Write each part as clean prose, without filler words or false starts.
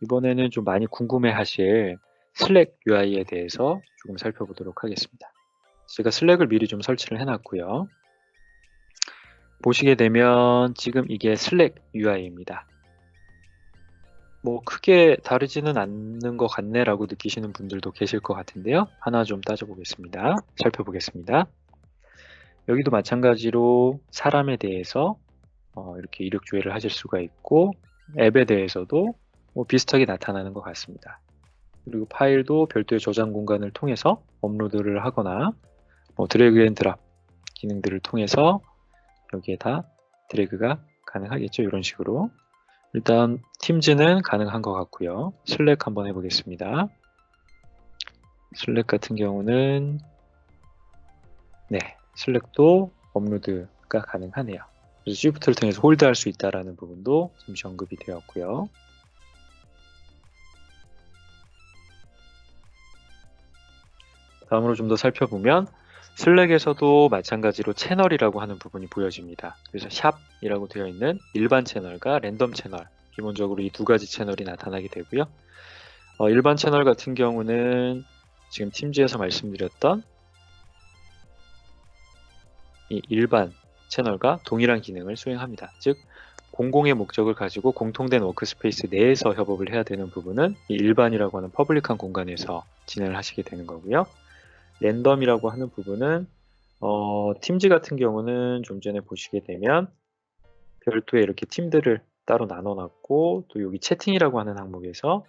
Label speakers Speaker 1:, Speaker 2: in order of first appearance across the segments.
Speaker 1: 이번에는 좀 많이 궁금해하실 슬랙 UI에 대해서 조금 살펴보도록 하겠습니다. 제가 슬랙을 미리 좀 설치를 해놨고요. 보시게 되면 지금 이게 슬랙 UI입니다. 뭐 크게 다르지는 않는 것 같네라고 느끼시는 분들도 계실 것 같은데요. 하나 좀 따져보겠습니다. 살펴보겠습니다. 여기도 마찬가지로 사람에 대해서 이렇게 이력 조회를 하실 수가 있고, 앱에 대해서도 뭐 비슷하게 나타나는 것 같습니다. 그리고 파일도 별도의 저장 공간을 통해서 업로드를 하거나 뭐 드래그 앤 드랍 기능들을 통해서 여기에다 드래그가 가능하겠죠. 이런 식으로. 일단 팀즈는 가능한 것 같고요. 슬랙 한번 해보겠습니다. 슬랙 같은 경우는 슬랙도 업로드가 가능하네요. 그래서 Shift를 통해서 홀드할 수 있다는 부분도 잠시 언급이 되었고요. 다음으로 좀 더 살펴보면 슬랙에서도 마찬가지로 채널이라고 하는 부분이 보여집니다. 그래서 샵이라고 되어 있는 일반 채널과 랜덤 채널, 기본적으로 이 두 가지 채널이 나타나게 되고요. 일반 채널 같은 경우는 지금 팀즈에서 말씀드렸던 이 일반 채널과 동일한 기능을 수행합니다. 즉 공공의 목적을 가지고 공통된 워크스페이스 내에서 협업을 해야 되는 부분은 이 일반이라고 하는 퍼블릭한 공간에서 진행을 하시게 되는 거고요. 랜덤이라고 하는 부분은 팀즈 같은 경우는 좀 전에 보시게 되면 별도의 이렇게 팀들을 따로 나눠놨고, 또 여기 채팅이라고 하는 항목에서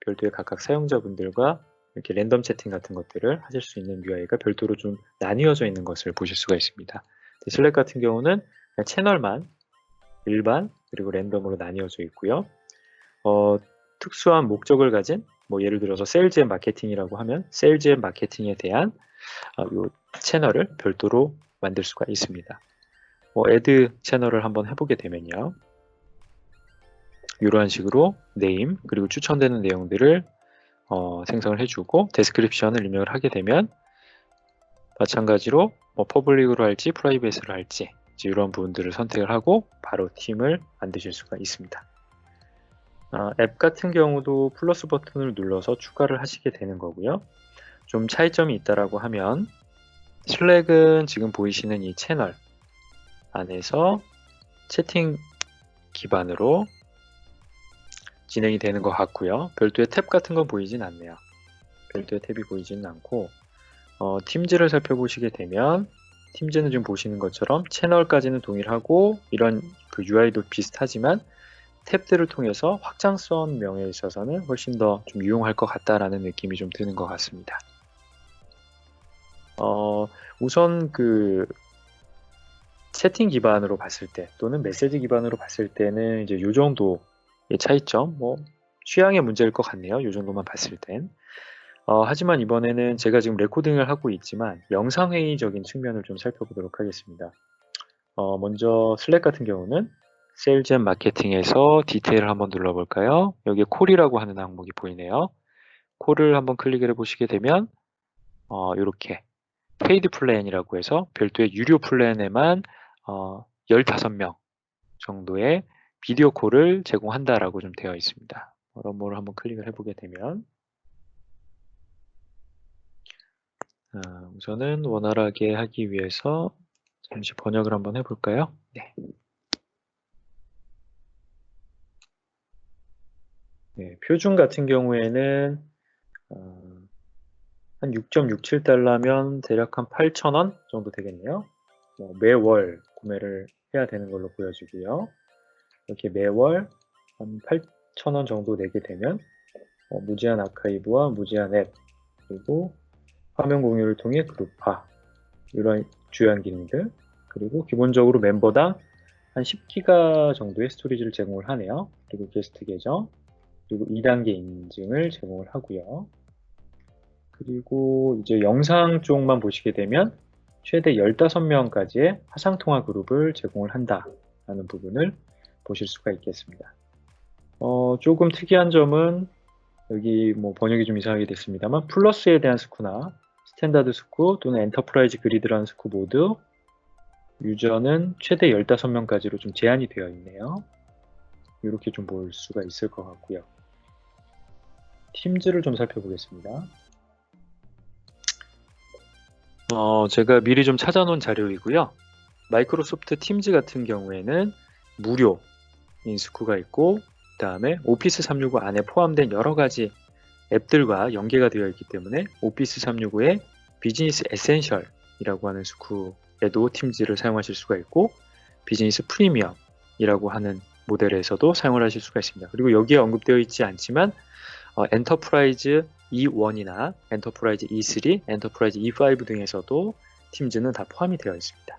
Speaker 1: 별도의 각각 사용자분들과 이렇게 랜덤 채팅 같은 것들을 하실 수 있는 UI가 별도로 좀 나뉘어져 있는 것을 보실 수가 있습니다. 슬랙 같은 경우는 그냥 채널만 일반 그리고 랜덤으로 나뉘어져 있고요. 특수한 목적을 가진 뭐 예를 들어서 세일즈 앤 마케팅이라고 하면 세일즈 앤 마케팅에 대한 요 채널을 별도로 만들 수가 있습니다. 애드 채널을 한번 해보게 되면요. 이러한 식으로 네임 그리고 추천되는 내용들을 생성을 해주고 데스크립션을 입력을 하게 되면 마찬가지로 뭐 퍼블릭으로 할지 프라이빗으로 할지 이런 부분들을 선택을 하고 바로 팀을 만드실 수가 있습니다. 앱 같은 경우도 플러스 버튼을 눌러서 추가를 하시게 되는 거고요. 좀 차이점이 있다라고 하면 슬랙은 지금 보이시는 이 채널 안에서 채팅 기반으로 진행이 되는 것 같고요. 별도의 탭 같은 건 보이진 않네요. 별도의 탭이 보이지는 않고 팀즈를 살펴보시게 되면 팀즈는 지금 보시는 것처럼 채널까지는 동일하고 이런 그 UI도 비슷하지만 탭들을 통해서 확장성명에 있어서는 훨씬 더 좀 유용할 것 같다라는 느낌이 좀 드는 것 같습니다. 우선 그 채팅 기반으로 봤을 때 또는 메시지 기반으로 봤을 때는 이제 이 정도의 차이점, 뭐 취향의 문제일 것 같네요. 이 정도만 봤을 땐. 하지만 이번에는 제가 지금 레코딩을 하고 있지만 영상회의적인 측면을 좀 살펴보도록 하겠습니다. 먼저 슬랙 같은 경우는 세일즈 앤 마케팅에서 디테일을 한번 눌러볼까요? 여기에 콜이라고 하는 항목이 보이네요. 콜을 한번 클릭을 해보시게 되면 이렇게 페이드 플랜이라고 해서 별도의 유료 플랜에만 15명 정도의 비디오 콜을 제공한다라고 좀 되어 있습니다. 럼모를 한번 클릭을 해보게 되면 우선은 원활하게 하기 위해서 잠시 번역을 한번 해볼까요? 표준 같은 경우에는 한 6.67달러면 대략 한 8,000원 정도 되겠네요. 매월 구매를 해야 되는 걸로 보여지고요. 이렇게 매월 한 8,000원 정도 내게 되면 무제한 아카이브와 무제한 앱 그리고 화면 공유를 통해 그룹화 이런 주요한 기능들 그리고 기본적으로 멤버당 한 10기가 정도의 스토리지를 제공을 하네요. 그리고 게스트 계정 그리고 2단계 인증을 제공을 하고요. 그리고 이제 영상 쪽만 보시게 되면 최대 15명까지의 화상통화 그룹을 제공을 한다라는 부분을 보실 수가 있겠습니다. 조금 특이한 점은 여기 뭐 번역이 좀 이상하게 됐습니다만 플러스에 대한 스쿠나 스탠다드 스쿠 또는 엔터프라이즈 그리드라는 스쿠 모두 유저는 최대 15명까지로 좀 제한이 되어 있네요. 이렇게 좀 볼 수가 있을 것 같고요. 팀즈를 좀 살펴보겠습니다. 제가 미리 좀 찾아놓은 자료이고요. 마이크로소프트 팀즈 같은 경우에는 무료인 스쿠가 있고, 그 다음에 오피스 365 안에 포함된 여러 가지 앱들과 연계가 되어 있기 때문에 오피스 365의 비즈니스 에센셜이라고 하는 스쿠에도 팀즈를 사용하실 수가 있고, 비즈니스 프리미엄이라고 하는 모델에서도 사용을 하실 수가 있습니다. 그리고 여기에 언급되어 있지 않지만 엔터프라이즈 E1이나 엔터프라이즈 E3, 엔터프라이즈 E5 등에서도 팀즈는 다 포함이 되어 있습니다.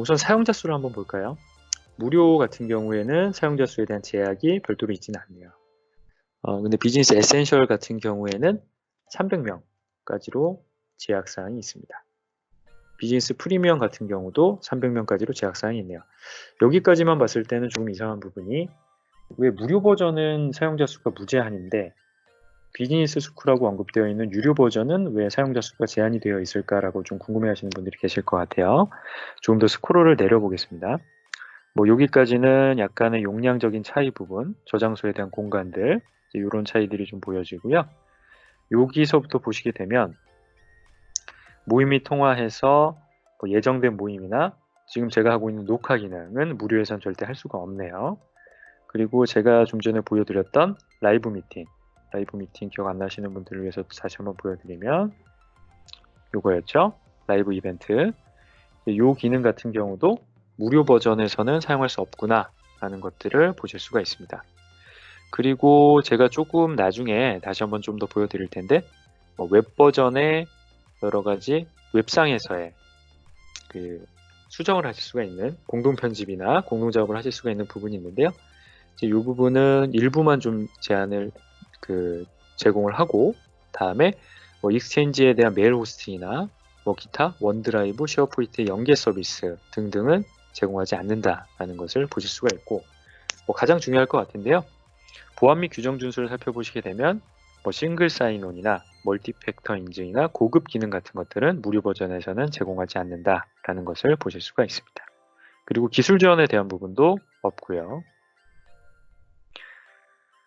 Speaker 1: 우선 사용자 수를 한번 볼까요? 무료 같은 경우에는 사용자 수에 대한 제약이 별도로 있지는 않네요. 근데 비즈니스 에센셜 같은 경우에는 300명까지로 제약사항이 있습니다. 비즈니스 프리미엄 같은 경우도 300명까지로 제약사항이 있네요. 여기까지만 봤을 때는 조금 이상한 부분이, 왜 무료 버전은 사용자 수가 무제한인데 비즈니스 스쿨하고 언급되어 있는 유료 버전은 왜 사용자 수가 제한이 되어 있을까라고 좀 궁금해 하시는 분들이 계실 것 같아요. 조금 더 스크롤을 내려보겠습니다. 여기까지는 약간의 용량적인 차이 부분, 저장소에 대한 공간들, 이런 차이들이 좀 보여지고요. 여기서부터 보시게 되면 모임이 통화해서 예정된 모임이나 지금 제가 하고 있는 녹화 기능은 무료에선 절대 할 수가 없네요. 그리고 제가 좀 전에 보여드렸던 라이브 미팅 기억 안 나시는 분들을 위해서 다시 한번 보여드리면 요거였죠. 라이브 이벤트. 이 기능 같은 경우도 무료 버전에서는 사용할 수 없구나 라는 것들을 보실 수가 있습니다. 그리고 제가 조금 나중에 다시 한번 좀 더 보여드릴 텐데 웹 버전의 여러 가지 웹상에서의 수정을 하실 수가 있는 공동 편집이나 공동 작업을 하실 수가 있는 부분이 있는데요. 이 부분은 일부만 좀 제한을 제공을 하고, 다음에 익스체인지에 대한 메일 호스팅이나 기타 원드라이브, 쉐어포인트의 연계 서비스 등등은 제공하지 않는다라는 것을 보실 수가 있고, 가장 중요할 것 같은데요. 보안 및 규정 준수를 살펴보시게 되면 싱글 사인온이나 멀티팩터 인증이나 고급 기능 같은 것들은 무료 버전에서는 제공하지 않는다라는 것을 보실 수가 있습니다. 그리고 기술 지원에 대한 부분도 없고요.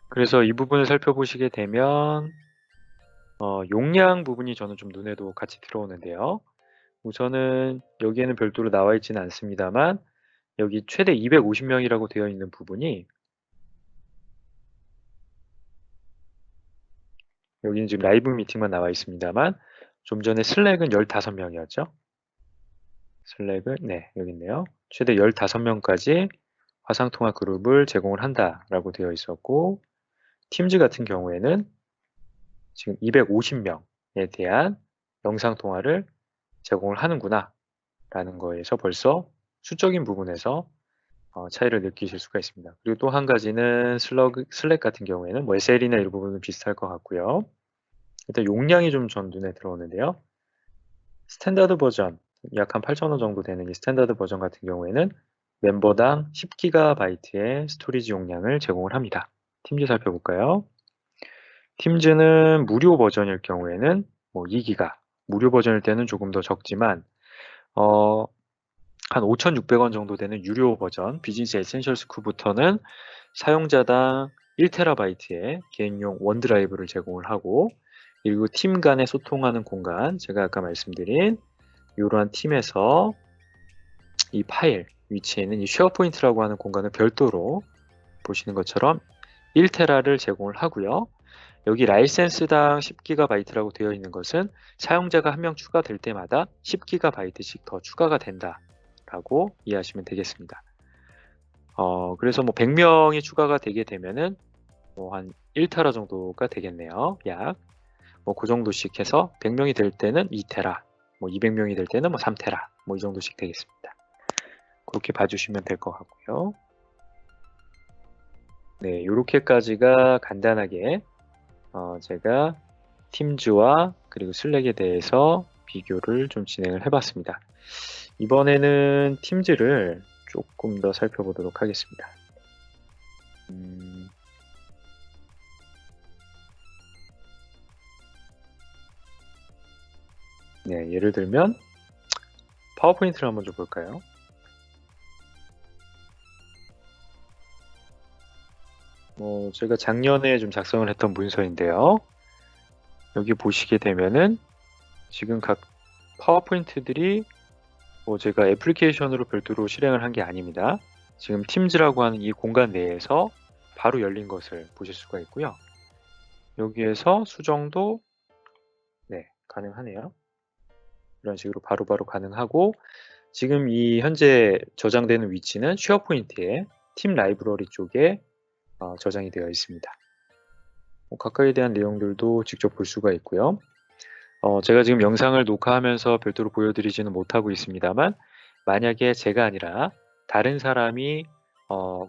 Speaker 1: 그래서 이 부분을 살펴보시게 되면 용량 부분이 저는 좀 눈에도 같이 들어오는데요. 우선은 여기에는 별도로 나와 있지는 않습니다만 여기 최대 250명이라고 되어 있는 부분이, 여기는 지금 라이브 미팅만 나와 있습니다만 좀 전에 슬랙은 15명이었죠. 슬랙은 여기 있네요. 최대 15명까지 화상통화 그룹을 제공을 한다라고 되어 있었고, 팀즈 같은 경우에는 지금 250명에 대한 영상통화를 제공을 하는구나 라는 거에서 벌써 수적인 부분에서 차이를 느끼실 수가 있습니다. 그리고 또 한 가지는 슬랙 같은 경우에는 SL이나 이런 부분은 비슷할 것 같고요. 일단 용량이 좀 전 눈에 들어오는데요. 스탠다드 버전, 약 한 8,000원 정도 되는 이 스탠다드 버전 같은 경우에는 멤버당 10GB의 스토리지 용량을 제공을 합니다. 팀즈 살펴볼까요? 팀즈는 무료 버전일 경우에는 2GB, 무료 버전일 때는 조금 더 적지만 한 5,600원 정도 되는 유료 버전 비즈니스 에센셜 스쿨부터는 사용자당 1TB의 개인용 원드라이브를 제공을 하고, 그리고 팀 간에 소통하는 공간, 제가 아까 말씀드린 이러한 팀에서 이 파일 위치에 있는 이 쉐어포인트라고 하는 공간을 별도로 보시는 것처럼 1TB를 제공을 하고요. 여기 라이센스당 10GB라고 되어 있는 것은 사용자가 한 명 추가될 때마다 10GB씩 더 추가가 된다라고 이해하시면 되겠습니다. 그래서 100명이 추가가 되게 되면은 한 1TB 정도가 되겠네요. 약. 그 정도씩 해서 100명이 될 때는 2TB, 200명이 될 때는 3TB, 이 정도씩 되겠습니다. 그렇게 봐주시면 될 것 같고요. 네, 이렇게까지가 간단하게 제가 팀즈와 그리고 슬랙에 대해서 비교를 좀 진행을 해봤습니다. 이번에는 팀즈를 조금 더 살펴보도록 하겠습니다. 네, 예를 들면 파워포인트를 한번 좀 볼까요? 제가 작년에 좀 작성을 했던 문서인데요. 여기 보시게 되면은 지금 각 파워포인트들이 제가 애플리케이션으로 별도로 실행을 한 게 아닙니다. 지금 팀즈라고 하는 이 공간 내에서 바로 열린 것을 보실 수가 있고요. 여기에서 수정도 가능하네요. 이런 식으로 바로바로 가능하고, 지금 이 현재 저장되는 위치는 쉐어포인트의 팀 라이브러리 쪽에 저장이 되어 있습니다. 각각에 대한 내용들도 직접 볼 수가 있고요. 제가 지금 영상을 녹화하면서 별도로 보여드리지는 못하고 있습니다만, 만약에 제가 아니라 다른 사람이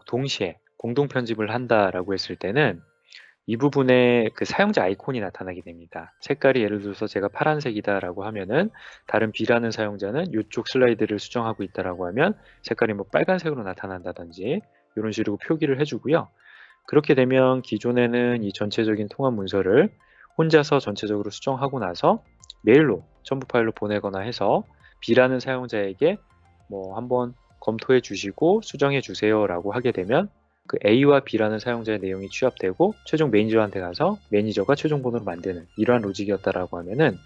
Speaker 1: 동시에 공동 편집을 한다라고 했을 때는 이 부분에 그 사용자 아이콘이 나타나게 됩니다. 색깔이 예를 들어서 제가 파란색이다라고 하면은 다른 B라는 사용자는 이쪽 슬라이드를 수정하고 있다라고 하면 색깔이 뭐 빨간색으로 나타난다든지 이런 식으로 표기를 해주고요. 그렇게 되면 기존에는 이 전체적인 통합 문서를 혼자서 전체적으로 수정하고 나서 메일로 첨부 파일로 보내거나 해서 B라는 사용자에게 뭐 한번 검토해 주시고 수정해 주세요 라고 하게 되면 그 A와 B라는 사용자의 내용이 취합되고 최종 매니저한테 가서 매니저가 최종 번호를 만드는 이러한 로직이었다라고 하면은,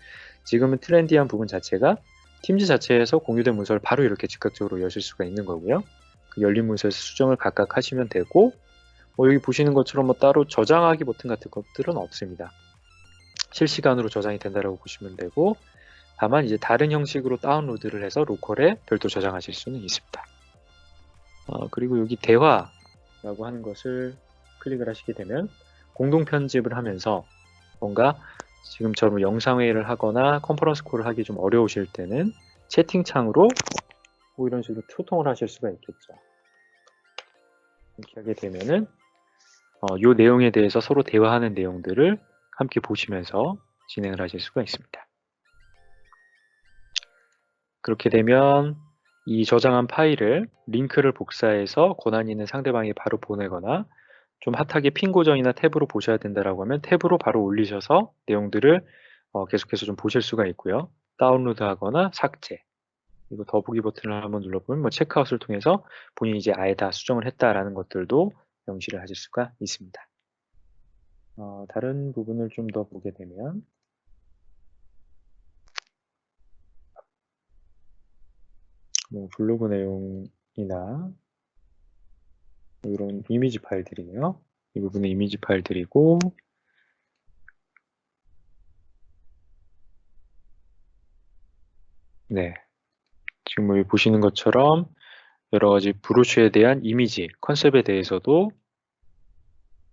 Speaker 1: 지금은 트렌디한 부분 자체가 팀즈 자체에서 공유된 문서를 바로 이렇게 즉각적으로 여실 수가 있는 거고요. 그 열린 문서에서 수정을 각각 하시면 되고, 여기 보시는 것처럼 뭐 따로 저장하기 버튼 같은 것들은 없습니다. 실시간으로 저장이 된다라고 보시면 되고, 다만 이제 다른 형식으로 다운로드를 해서 로컬에 별도 저장하실 수는 있습니다. 그리고 여기 대화라고 하는 것을 클릭을 하시게 되면 공동 편집을 하면서 뭔가 지금처럼 영상회의를 하거나 컨퍼런스 콜을 하기 좀 어려우실 때는 채팅창으로 뭐 이런 식으로 소통을 하실 수가 있겠죠. 이렇게 하게 되면은 이 내용에 대해서 서로 대화하는 내용들을 함께 보시면서 진행을 하실 수가 있습니다. 그렇게 되면 이 저장한 파일을 링크를 복사해서 권한이 있는 상대방에게 바로 보내거나, 좀 핫하게 핀 고정이나 탭으로 보셔야 된다라고 하면 탭으로 바로 올리셔서 내용들을 계속해서 좀 보실 수가 있고요. 다운로드 하거나 삭제, 그리고 더보기 버튼을 한번 눌러보면 뭐 체크아웃을 통해서 본인이 이제 아예 다 수정을 했다라는 것들도 명시를 하실 수가 있습니다. 다른 부분을 좀 더 보게 되면 뭐 블로그 내용이나 이런 이미지 파일들이네요. 이 부분은 이미지 파일들이고, 지금 여기 보시는 것처럼 여러 가지 브로슈에 대한 이미지, 컨셉에 대해서도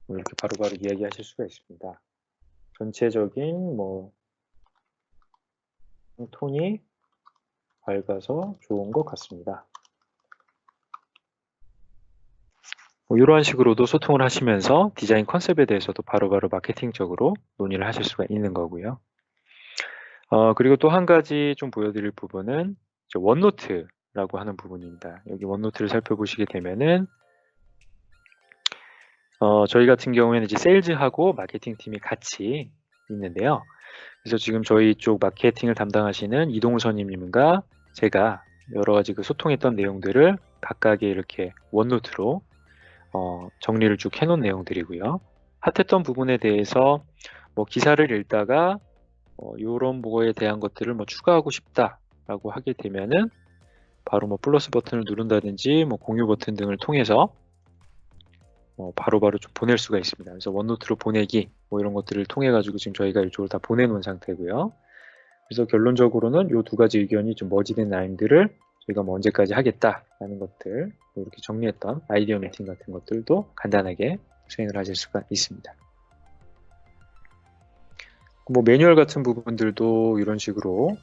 Speaker 1: 이렇게 바로바로 이야기하실 수가 있습니다. 전체적인 뭐 톤이 밝아서 좋은 것 같습니다. 뭐 이런 식으로도 소통을 하시면서 디자인 컨셉에 대해서도 바로바로 마케팅적으로 논의를 하실 수가 있는 거고요. 그리고 또 한 가지 좀 보여드릴 부분은 원노트라고 하는 부분입니다. 여기 원노트를 살펴보시게 되면은 저희 같은 경우에는 이제 세일즈하고 마케팅 팀이 같이 있는데요. 그래서 지금 저희 쪽 마케팅을 담당하시는 이동우 선임님과 제가 여러 가지 그 소통했던 내용들을 각각의 이렇게 원노트로 정리를 쭉 해놓은 내용들이고요. 핫했던 부분에 대해서 뭐 기사를 읽다가 이런 거에 대한 것들을 뭐 추가하고 싶다라고 하게 되면은 바로 뭐 플러스 버튼을 누른다든지 뭐 공유 버튼 등을 통해서 바로바로 좀 보낼 수가 있습니다. 그래서 원노트로 보내기 뭐 이런 것들을 통해 가지고 지금 저희가 이쪽으로 다 보내놓은 상태고요. 그래서 결론적으로는 이 두 가지 의견이 좀 머지된 라인들을 저희가 뭐 언제까지 하겠다라는 것들, 뭐 이렇게 정리했던 아이디어 미팅 같은 것들도 간단하게 수행을 하실 수가 있습니다. 뭐 매뉴얼 같은 부분들도 이런 식으로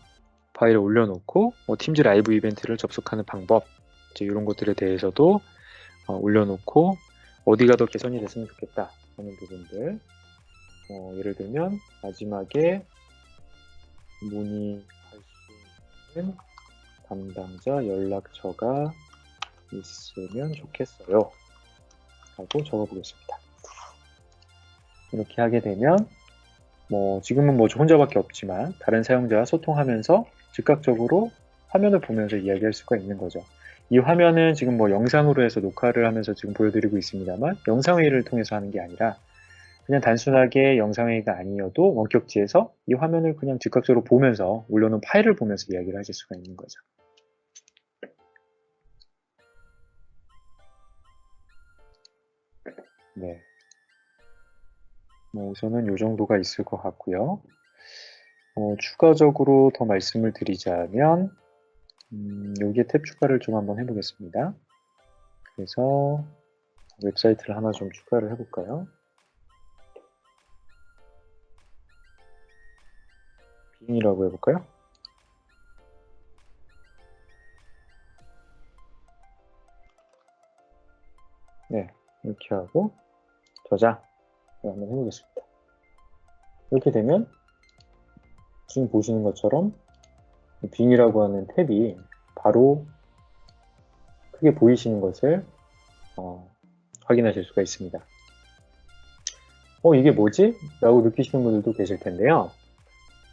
Speaker 1: 파일에 올려놓고 뭐 팀즈 라이브 이벤트를 접속하는 방법, 이제 이런 것들에 대해서도 올려놓고 어디가 더 개선이 됐으면 좋겠다 하는 부분들, 예를 들면 마지막에 문의할 수 있는 담당자 연락처가 있으면 좋겠어요 라고 적어보겠습니다. 이렇게 하게 되면 뭐 지금은 뭐 저 혼자밖에 없지만 다른 사용자와 소통하면서 즉각적으로 화면을 보면서 이야기할 수가 있는 거죠. 이 화면은 지금 뭐 영상으로 해서 녹화를 하면서 지금 보여드리고 있습니다만 영상회의를 통해서 하는 게 아니라 그냥 단순하게 영상회의가 아니어도 원격지에서 이 화면을 그냥 즉각적으로 보면서 올려놓은 파일을 보면서 이야기를 하실 수가 있는 거죠. 네. 뭐 우선은 이 정도가 있을 것 같고요. 추가적으로 더 말씀을 드리자면 여기에 탭 추가를 좀 한번 해보겠습니다. 그래서 웹사이트를 하나 좀 추가를 해볼까요? 빙이라고 해볼까요? 네, 이렇게 하고 저장 한번 해보겠습니다. 이렇게 되면 지금 보시는 것처럼 빙이라고 하는 탭이 바로 크게 보이시는 것을 확인하실 수가 있습니다. 이게 뭐지? 라고 느끼시는 분들도 계실 텐데요.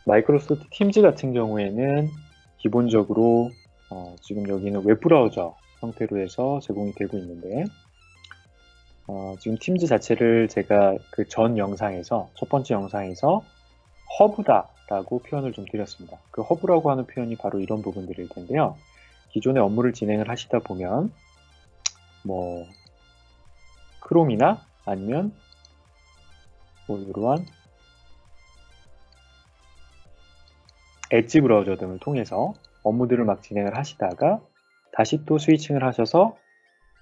Speaker 1: 마이크로소프트 팀즈 같은 경우에는 기본적으로 지금 여기는 웹브라우저 형태로 해서 제공이 되고 있는데 지금 팀즈 자체를 제가 그 전 영상에서 첫 번째 영상에서 허브다 라고 표현을 좀 드렸습니다. 그 허브라고 하는 표현이 바로 이런 부분들일 텐데요. 기존의 업무를 진행을 하시다 보면 뭐 크롬이나 아니면 뭐 이러한 엣지 브라우저 등을 통해서 업무들을 막 진행을 하시다가 다시 또 스위칭을 하셔서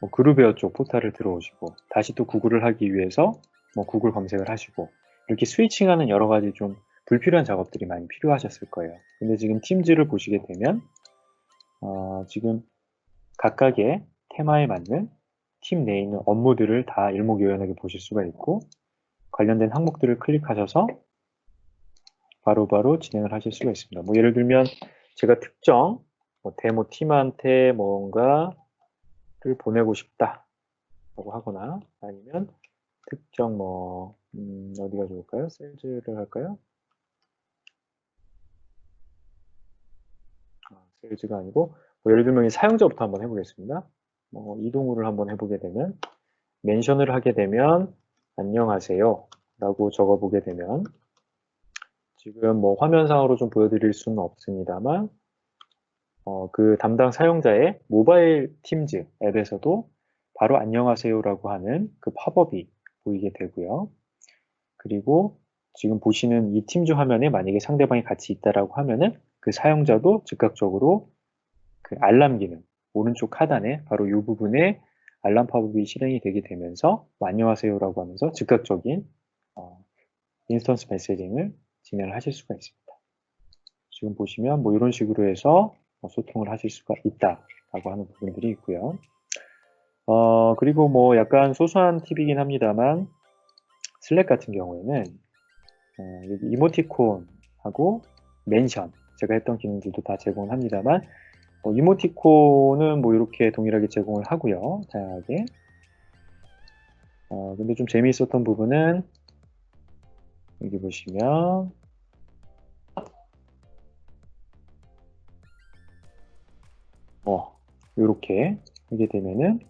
Speaker 1: 뭐 그루베어 쪽 포탈을 들어오시고 다시 또 구글을 하기 위해서 뭐 구글 검색을 하시고 이렇게 스위칭하는 여러 가지 좀 불필요한 작업들이 많이 필요하셨을 거예요. 근데 지금 팀즈를 보시게 되면 지금 각각의 테마에 맞는 팀 내에 있는 업무들을 다 일목요연하게 보실 수가 있고 관련된 항목들을 클릭하셔서 바로바로 진행을 하실 수가 있습니다. 뭐 예를 들면 제가 특정 뭐 데모 팀한테 뭔가를 보내고 싶다 라고 하거나 아니면 특정 뭐 어디가 좋을까요? 세일즈를 할까요? 세일즈가 아니고 뭐 예를 들면 사용자부터 한번 해보겠습니다. 이동우를 한번 해보게 되면 멘션을 하게 되면 안녕하세요 라고 적어보게 되면 지금 뭐 화면상으로 좀 보여드릴 수는 없습니다만 그 담당 사용자의 모바일 팀즈 앱에서도 바로 안녕하세요라고 하는 그 팝업이 보이게 되고요. 그리고 지금 보시는 이 팀즈 화면에 만약에 상대방이 같이 있다라고 하면은 그 사용자도 즉각적으로 그 알람 기능 오른쪽 하단에 바로 이 부분에 알람 팝업이 실행이 되게 되면서 뭐 안녕하세요라고 하면서 즉각적인 인스턴스 메시징을 진행을 하실 수가 있습니다. 지금 보시면 뭐 이런 식으로 해서 소통을 하실 수가 있다라고 하는 부분들이 있고요. 그리고 뭐 약간 소소한 팁이긴 합니다만 슬랙 같은 경우에는 여기 이모티콘하고 멘션 제가 했던 기능들도 다 제공을 합니다만 이모티콘은 뭐 이렇게 동일하게 제공을 하고요. 다양하게. 근데 좀 재미있었던 부분은 여기 보시면 이렇게 하게 되면은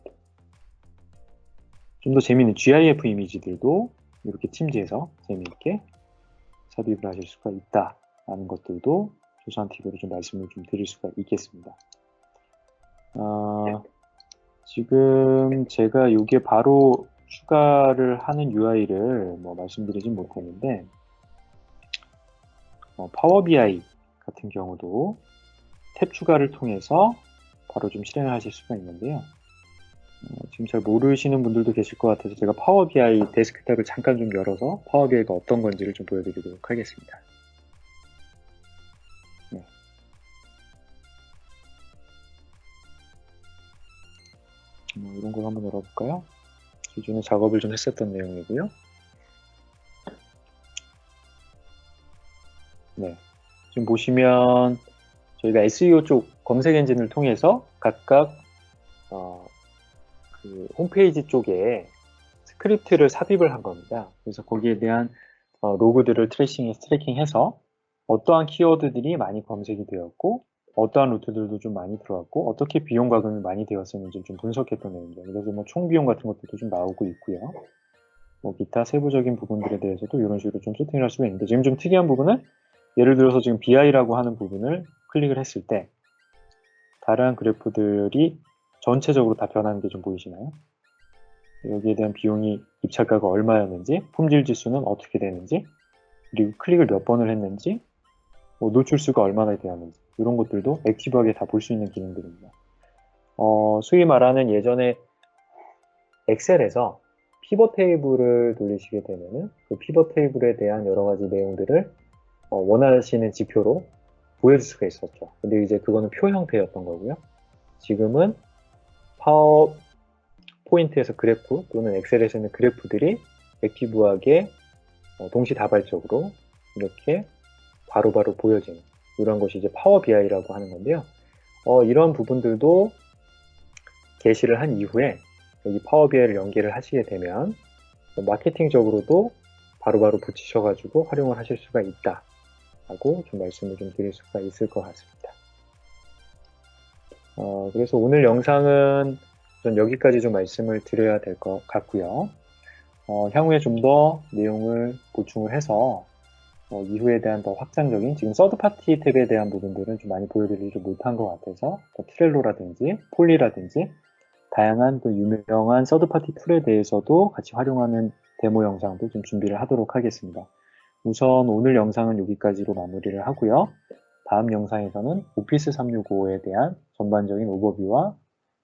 Speaker 1: 좀 더 재미있는 GIF 이미지들도 이렇게 팀즈에서 재미있게 삽입을 하실 수가 있다라는 것들도 소소한 팁으로 좀 말씀을 좀 드릴 수가 있겠습니다. 지금 제가 이게 바로 추가를 하는 UI를 뭐 말씀드리진 못했는데 파워 BI 같은 경우도 탭 추가를 통해서 바로 좀 실행을 하실 수가 있는데요. 지금 잘 모르시는 분들도 계실 것 같아서 제가 파워 BI 데스크탑을 잠깐 좀 열어서 파워 BI가 어떤 건지를 좀 보여드리도록 하겠습니다. 네. 이런 걸 한번 열어볼까요? 기존에 작업을 좀 했었던 내용이고요. 네. 지금 보시면 저희가 SEO 쪽 검색 엔진을 통해서 각각 그 홈페이지 쪽에 스크립트를 삽입을 한 겁니다. 그래서 거기에 대한 로그들을 트래킹해서 어떠한 키워드들이 많이 검색이 되었고 어떠한 루트들도 좀 많이 들어왔고 어떻게 비용 과금이 많이 되었었는지 좀 분석했던 내용이죠. 그래서 뭐 총 비용 같은 것들도 좀 나오고 있고요. 뭐 기타 세부적인 부분들에 대해서도 이런 식으로 좀 세팅을 할 수가 있는데, 지금 좀 특이한 부분은 예를 들어서 지금 BI라고 하는 부분을 클릭을 했을 때 다양한 그래프들이 전체적으로 다 변하는 게 좀 보이시나요? 여기에 대한 비용이, 입찰가가 얼마였는지, 품질 지수는 어떻게 되는지, 그리고 클릭을 몇 번을 했는지, 뭐 노출수가 얼마나 되었는지, 이런 것들도 액티브하게 다 볼 수 있는 기능들입니다. 소위 말하는 예전에 엑셀에서 피벗 테이블을 돌리시게 되면은 그 피벗 테이블에 대한 여러 가지 내용들을 원하시는 지표로 보여줄 수가 있었죠. 근데 이제 그거는 표 형태였던 거고요. 지금은 파워포인트에서 그래프 또는 엑셀에서는 그래프들이 액티브하게 동시다발적으로 이렇게 바로바로 보여지는 이런 것이 이제 파워 BI라고 하는 건데요. 이런 부분들도 게시를 한 이후에 여기 파워 BI를 연계를 하시게 되면 마케팅적으로도 바로바로 붙이셔가지고 활용을 하실 수가 있다 라고 좀 말씀을 좀 드릴 수가 있을 것 같습니다. 그래서 오늘 영상은 전 여기까지 좀 말씀을 드려야 될 것 같고요. 향후에 좀 더 내용을 보충을 해서 이후에 대한 더 확장적인, 지금 서드파티 탭에 대한 부분들은 좀 많이 보여드리지 못한 것 같아서 트렐로라든지 폴리라든지 다양한 또 유명한 서드파티 툴에 대해서도 같이 활용하는 데모 영상도 좀 준비를 하도록 하겠습니다. 우선 오늘 영상은 여기까지로 마무리를 하고요. 다음 영상에서는 오피스 365에 대한 전반적인 오버뷰와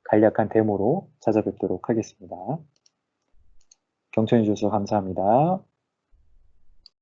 Speaker 1: 간략한 데모로 찾아뵙도록 하겠습니다. 경청해 주셔서 감사합니다.